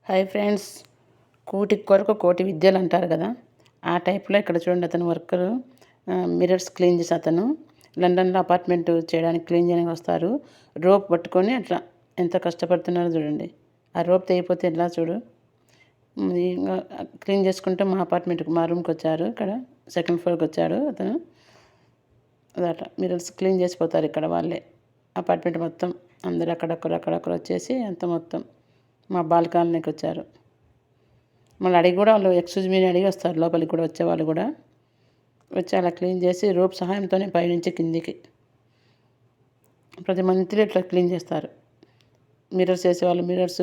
Hi friends, కూటి కొరకు కోటి విద్యలు అంటారు కదా. ఆ టైప్లో ఇక్కడ చూడండి, అతను వర్కరు మిర్రర్స్ క్లీన్ చేసి అతను లండన్లో అపార్ట్మెంట్ చేయడానికి క్లీన్ చేయడానికి వస్తారు. రోప్ పట్టుకొని అట్లా ఎంత కష్టపడుతున్నారో చూడండి. ఆ రోప్ తెగిపోతే ఎలా చూడు. క్లీన్ చేసుకుంటే మా రూమ్కి వచ్చారు. ఇక్కడ సెకండ్ ఫ్లోర్కి వచ్చాడు అతను. అదట మిర్రర్స్ క్లీన్ చేసిపోతారు ఇక్కడ వాళ్ళే. అపార్ట్మెంట్ మొత్తం అందరు అక్కడక్కడ వచ్చేసి అంత మొత్తం మా బాల్కనీకి వచ్చారు. మళ్ళీ అడిగి కూడా వాళ్ళు ఎక్స్క్యూజ్ మీ అడిగి వస్తారు. లోపలికి కూడా వచ్చేవాళ్ళు కూడా వచ్చి అలా క్లీన్ చేసి రోప్ సహాయంతోనే పైనుంచి కిందికి ప్రతి మంత్లీ ఇట్లా క్లీన్ చేస్తారు. మిర్రర్స్ చేసేవాళ్ళు మిర్రర్స్,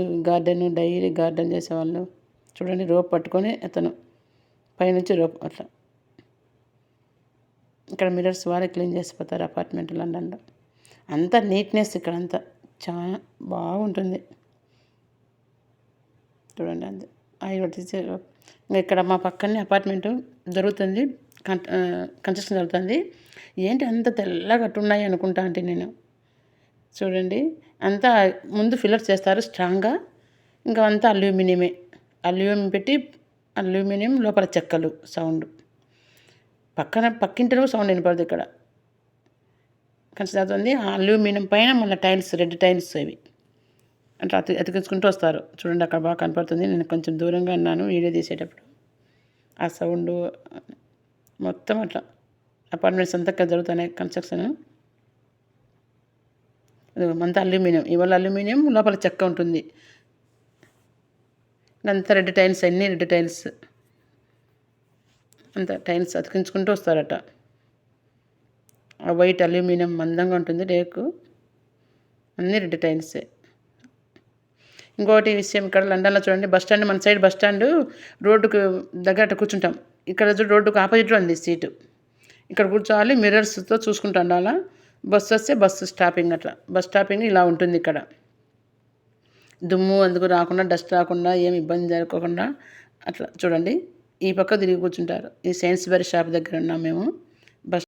డైలీ గార్డెన్ చేసేవాళ్ళు చూడండి. రోప్ పట్టుకొని అతను పైనుంచి రోప్ అట్లా ఇక్కడ మిర్రర్స్ వారే క్లీన్ చేసిపోతారు అపార్ట్మెంట్ లండన్లో. అంతా నీట్నెస్ ఇక్కడ అంతా చాలా బాగుంటుంది చూడండి. అంతే ఇక్కడ మా పక్కనే అపార్ట్మెంట్ జరుగుతుంది, కన్స్ట్రక్షన్ జరుగుతుంది. ఏంటి అంత తెల్లగా ఉన్నాయి అనుకుంటా అంటే నేను చూడండి. అంతా ముందు ఫిల్లర్స్ చేస్తారు స్ట్రాంగ్గా, ఇంకా అంతా అల్యూమినియం పెట్టి అల్యూమినియం లోపల చెక్కలు సౌండ్ పక్కింటిలో సౌండ్ వినపడదు. ఇక్కడ కన్స్ట్రక్షన్ అవుతుంది. ఆ అల్యూమినియం పైన మళ్ళీ టైల్స్, రెడ్ టైల్స్ అవి అట్లా అతికించుకుంటూ వస్తారు చూడండి. అక్కడ బాగా కనపడుతుంది. నేను కొంచెం దూరంగా ఉన్నాను వీడియో తీసేటప్పుడు. ఆ సౌండ్ మొత్తం అట్లా అపార్ట్మెంట్స్ అంతా జరుగుతున్నాయి కన్స్ట్రక్షన్. అంతా అల్యూమినియం, ఇవాళ అల్యూమినియం లోపల చెక్క ఉంటుంది. అంతా రెడ్ టైల్స్, అన్నీ రెడ్ టైల్స్, అంతా టైల్స్ అతికించుకుంటూ వస్తారట. ఆ వైట్ అల్యూమినియం మందంగా ఉంటుంది రేకు, అన్నీ రెడ్ టైల్సే. ఇంకోటి విషయం, ఇక్కడ లండన్లో చూడండి, బస్ స్టాండ్, మన సైడ్ బస్ స్టాండ్ రోడ్డుకు దగ్గర కూర్చుంటాం. ఇక్కడ రోడ్డుకు ఆపోజిట్లో ఉంది సీటు. ఇక్కడ కూర్చోవాలి, మిర్రర్స్తో చూసుకుంటూ ఉండాలా. బస్సు వస్తే బస్సు స్టాపింగ్, అట్లా బస్ స్టాపింగ్ ఇలా ఉంటుంది. ఇక్కడ దుమ్ము అందుకు రాకుండా, డస్ట్ రాకుండా, ఏమి ఇబ్బంది జరగకుండా అట్లా చూడండి. ఈ పక్క తిరిగి కూర్చుంటారు. ఈ సైన్స్బరీ షాప్ దగ్గర ఉన్నాం మేము.